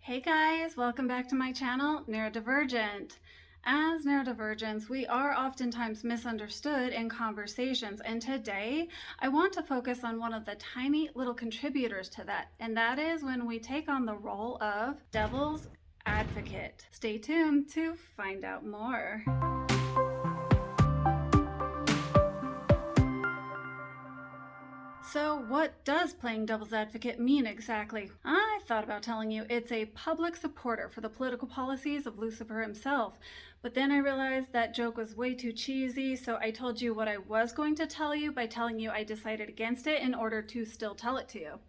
Hey guys, welcome back to my channel, Neurodivergent. As neurodivergents, we are oftentimes misunderstood in conversations, and today I want to focus on one of the tiny little contributors to that, and that is when we take on the role of devil's advocate. Stay tuned to find out more. So what does playing devil's advocate mean exactly? I thought about telling you it's a public supporter for the political policies of Lucifer himself, but then I realized that joke was way too cheesy, so I told you what I was going to tell you by telling you I decided against it in order to still tell it to you.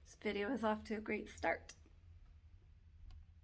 This video is off to a great start.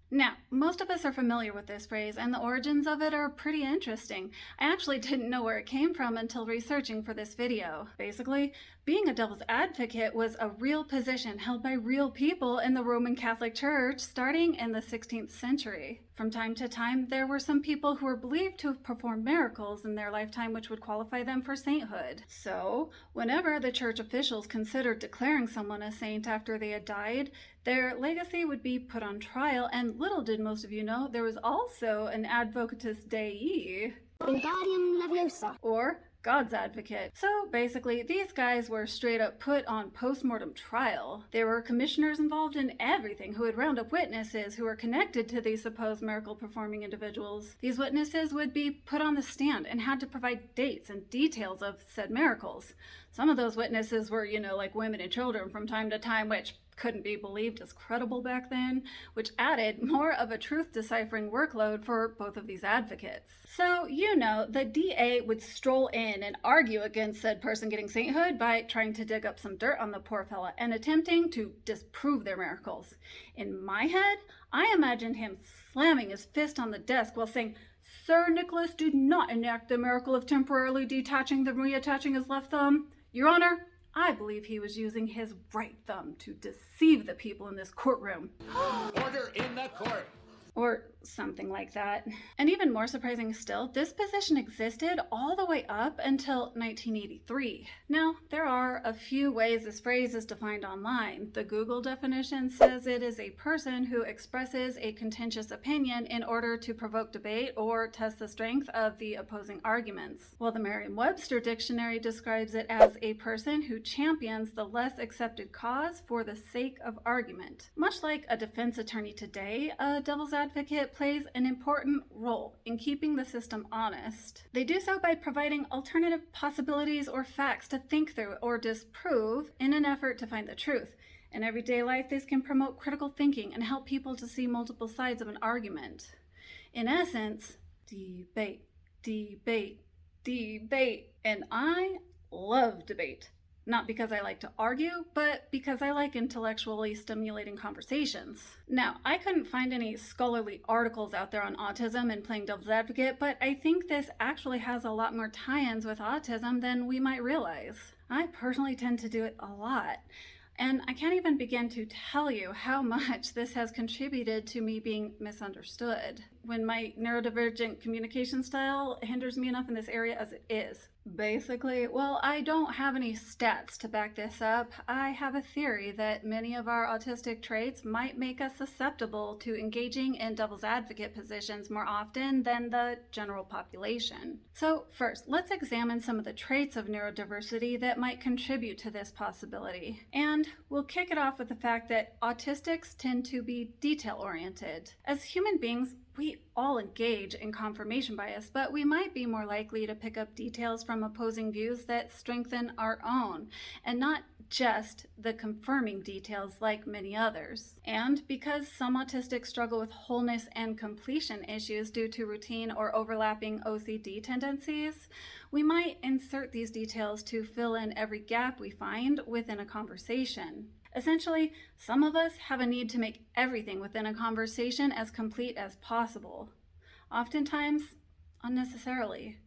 Now, most of us are familiar with this phrase, and the origins of it are pretty interesting. I actually didn't know where it came from until researching for this video. Basically, being a devil's advocate was a real position held by real people in the Roman Catholic Church starting in the 16th century. From time to time, there were some people who were believed to have performed miracles in their lifetime which would qualify them for sainthood. So, whenever the church officials considered declaring someone a saint after they had died, their legacy would be put on trial, and little did most of you know, there was also an advocatus Dei, Wingardium Leviosa, or God's advocate. So basically, these guys were straight up put on post-mortem trial. There were commissioners involved in everything who would round up witnesses who were connected to these supposed miracle-performing individuals. These witnesses would be put on the stand and had to provide dates and details of said miracles. Some of those witnesses were, like women and children from time to time, which couldn't be believed as credible back then, which added more of a truth-deciphering workload for both of these advocates. So, the DA would stroll in and argue against said person getting sainthood by trying to dig up some dirt on the poor fella and attempting to disprove their miracles. In my head, I imagined him slamming his fist on the desk while saying, "Sir Nicholas did not enact the miracle of temporarily detaching and reattaching his left thumb. Your Honor, I believe he was using his right thumb to deceive the people in this courtroom." Order in the court. Or something like that. And even more surprising still, this position existed all the way up until 1983. Now, there are a few ways this phrase is defined online. The Google definition says it is a person who expresses a contentious opinion in order to provoke debate or test the strength of the opposing arguments, while the Merriam-Webster dictionary describes it as a person who champions the less accepted cause for the sake of argument. Much like a defense attorney today, a devil's advocate plays an important role in keeping the system honest. They do so by providing alternative possibilities or facts to think through or disprove in an effort to find the truth. In everyday life, this can promote critical thinking and help people to see multiple sides of an argument. In essence, debate, debate, debate. And I love debate. Not because I like to argue, but because I like intellectually stimulating conversations. Now, I couldn't find any scholarly articles out there on autism and playing devil's advocate, but I think this actually has a lot more tie-ins with autism than we might realize. I personally tend to do it a lot. And I can't even begin to tell you how much this has contributed to me being misunderstood when my neurodivergent communication style hinders me enough in this area as it is. Basically, well, I don't have any stats to back this up. I have a theory that many of our autistic traits might make us susceptible to engaging in devil's advocate positions more often than the general population. So first, let's examine some of the traits of neurodiversity that might contribute to this possibility. And we'll kick it off with the fact that autistics tend to be detail-oriented. As human beings, we all engage in confirmation bias, but we might be more likely to pick up details from opposing views that strengthen our own, and not just the confirming details like many others. And because some autistics struggle with wholeness and completion issues due to routine or overlapping OCD tendencies, we might insert these details to fill in every gap we find within a conversation. Essentially, some of us have a need to make everything within a conversation as complete as possible, oftentimes unnecessarily.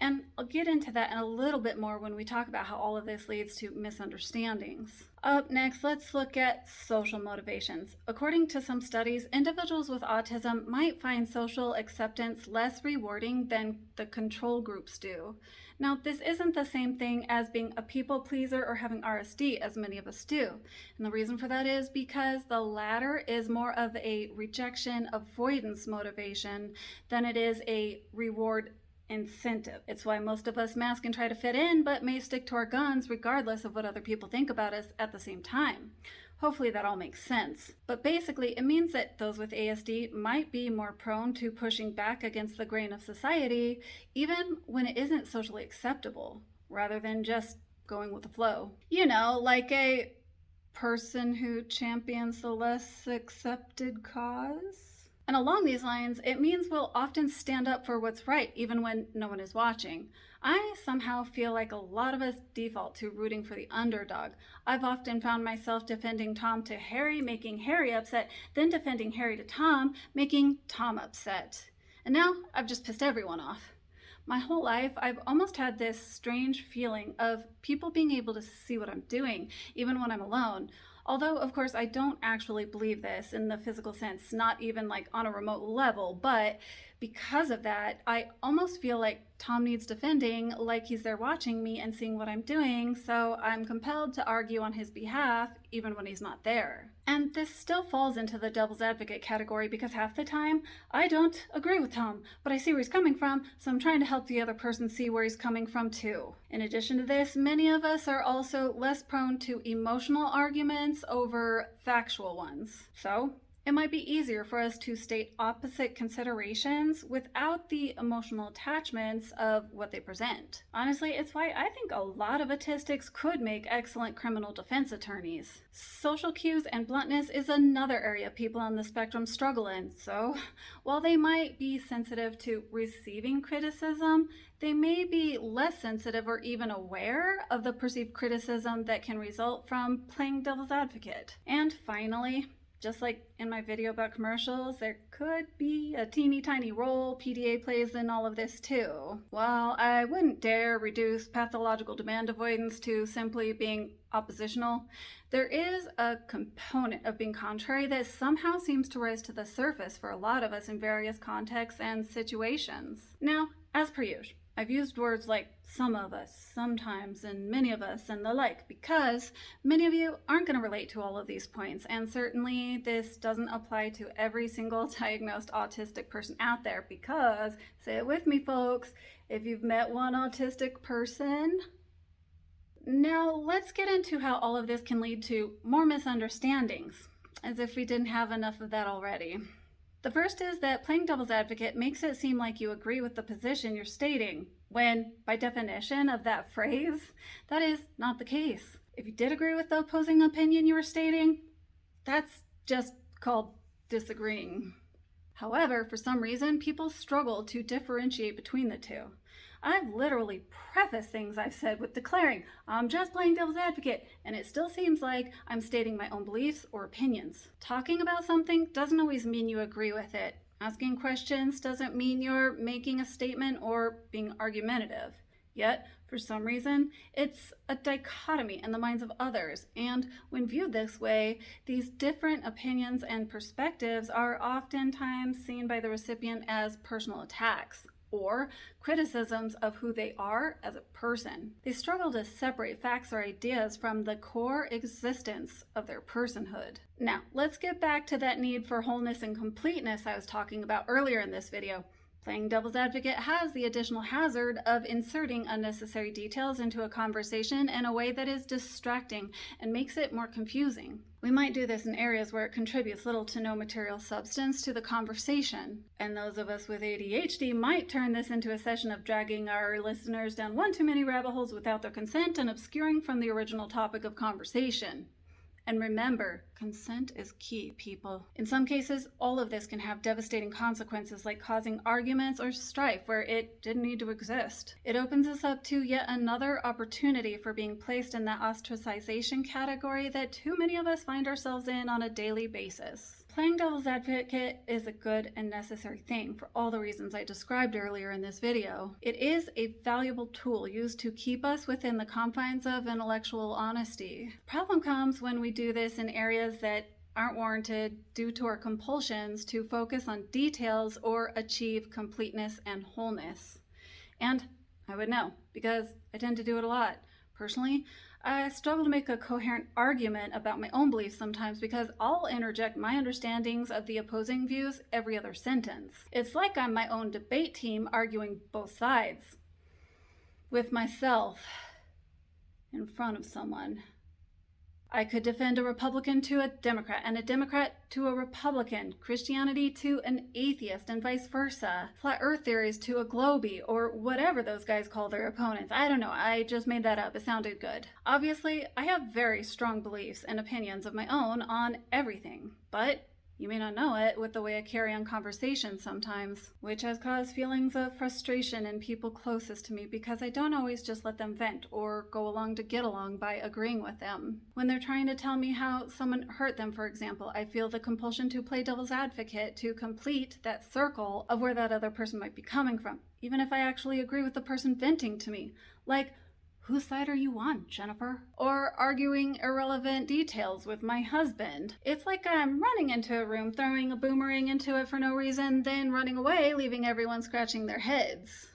And I'll get into that in a little bit more when we talk about how all of this leads to misunderstandings. Up next, let's look at social motivations. According to some studies, individuals with autism might find social acceptance less rewarding than the control groups do. Now, this isn't the same thing as being a people pleaser or having RSD, as many of us do. And the reason for that is because the latter is more of a rejection avoidance motivation than it is a reward incentive. It's why most of us mask and try to fit in, but may stick to our guns regardless of what other people think about us at the same time. Hopefully that all makes sense. But basically, it means that those with ASD might be more prone to pushing back against the grain of society, even when it isn't socially acceptable, rather than just going with the flow. You know, like a person who champions the less accepted cause. And along these lines, it means we'll often stand up for what's right, even when no one is watching. I somehow feel like a lot of us default to rooting for the underdog. I've often found myself defending Tom to Harry, making Harry upset, then defending Harry to Tom, making Tom upset. And now I've just pissed everyone off. My whole life, I've almost had this strange feeling of people being able to see what I'm doing, even when I'm alone. Although, of course, I don't actually believe this in the physical sense, not even like on a remote level, but because of that, I almost feel like Tom needs defending, like he's there watching me and seeing what I'm doing, so I'm compelled to argue on his behalf, even when he's not there. And this still falls into the devil's advocate category because half the time, I don't agree with Tom, but I see where he's coming from, so I'm trying to help the other person see where he's coming from too. In addition to this, many of us are also less prone to emotional arguments over factual ones. So, it might be easier for us to state opposite considerations without the emotional attachments of what they present. Honestly, it's why I think a lot of autistics could make excellent criminal defense attorneys. Social cues and bluntness is another area people on the spectrum struggle in, so while they might be sensitive to receiving criticism, they may be less sensitive or even aware of the perceived criticism that can result from playing devil's advocate. And finally, just like in my video about commercials, there could be a teeny tiny role PDA plays in all of this too. While I wouldn't dare reduce pathological demand avoidance to simply being oppositional, there is a component of being contrary that somehow seems to rise to the surface for a lot of us in various contexts and situations. Now, as per usual, I've used words like some of us, sometimes, and many of us, and the like, because many of you aren't going to relate to all of these points, and certainly this doesn't apply to every single diagnosed autistic person out there, because, say it with me folks, if you've met one autistic person. Now let's get into how all of this can lead to more misunderstandings, as if we didn't have enough of that already. The first is that playing devil's advocate makes it seem like you agree with the position you're stating, when, by definition of that phrase, that is not the case. If you did agree with the opposing opinion you were stating, that's just called disagreeing. However, for some reason, people struggle to differentiate between the two. I've literally prefaced things I've said with declaring, I'm just playing devil's advocate, and it still seems like I'm stating my own beliefs or opinions. Talking about something doesn't always mean you agree with it. Asking questions doesn't mean you're making a statement or being argumentative. Yet, for some reason, it's a dichotomy in the minds of others, and when viewed this way, these different opinions and perspectives are oftentimes seen by the recipient as personal attacks, or criticisms of who they are as a person. They struggle to separate facts or ideas from the core existence of their personhood. Now, let's get back to that need for wholeness and completeness I was talking about earlier in this video. Playing devil's advocate has the additional hazard of inserting unnecessary details into a conversation in a way that is distracting and makes it more confusing. We might do this in areas where it contributes little to no material substance to the conversation, and those of us with ADHD might turn this into a session of dragging our listeners down one too many rabbit holes without their consent and obscuring from the original topic of conversation. And remember, consent is key, people. In some cases, all of this can have devastating consequences like causing arguments or strife where it didn't need to exist. It opens us up to yet another opportunity for being placed in that ostracization category that too many of us find ourselves in on a daily basis. Playing devil's advocate is a good and necessary thing for all the reasons I described earlier in this video. It is a valuable tool used to keep us within the confines of intellectual honesty. The problem comes when we do this in areas that aren't warranted due to our compulsions to focus on details or achieve completeness and wholeness. And I would know, because I tend to do it a lot. Personally, I struggle to make a coherent argument about my own beliefs sometimes because I'll interject my understandings of the opposing views every other sentence. It's like I'm my own debate team arguing both sides with myself in front of someone. I could defend a Republican to a Democrat, and a Democrat to a Republican, Christianity to an atheist, and vice versa. Flat Earth theories to a Globie, or whatever those guys call their opponents. I don't know, I just made that up. It sounded good. Obviously, I have very strong beliefs and opinions of my own on everything, but you may not know it with the way I carry on conversations sometimes, which has caused feelings of frustration in people closest to me because I don't always just let them vent or go along to get along by agreeing with them. When they're trying to tell me how someone hurt them, for example, I feel the compulsion to play devil's advocate to complete that circle of where that other person might be coming from, even if I actually agree with the person venting to me. Like, whose side are you on, Jennifer? Or arguing irrelevant details with my husband. It's like I'm running into a room, throwing a boomerang into it for no reason, then running away, leaving everyone scratching their heads.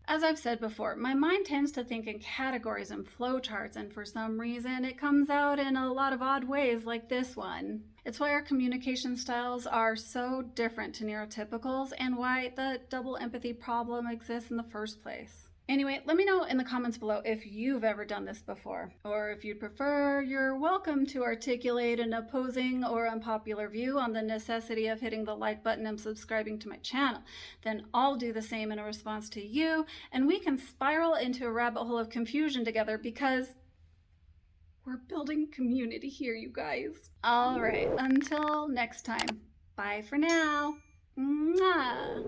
As I've said before, my mind tends to think in categories and flowcharts, and for some reason it comes out in a lot of odd ways like this one. It's why our communication styles are so different to neurotypicals and why the double empathy problem exists in the first place. Anyway, let me know in the comments below if you've ever done this before, or if you'd prefer, you're welcome to articulate an opposing or unpopular view on the necessity of hitting the like button and subscribing to my channel. Then I'll do the same in a response to you, and we can spiral into a rabbit hole of confusion together because we're building community here, you guys. All right, until next time, bye for now. Mwah.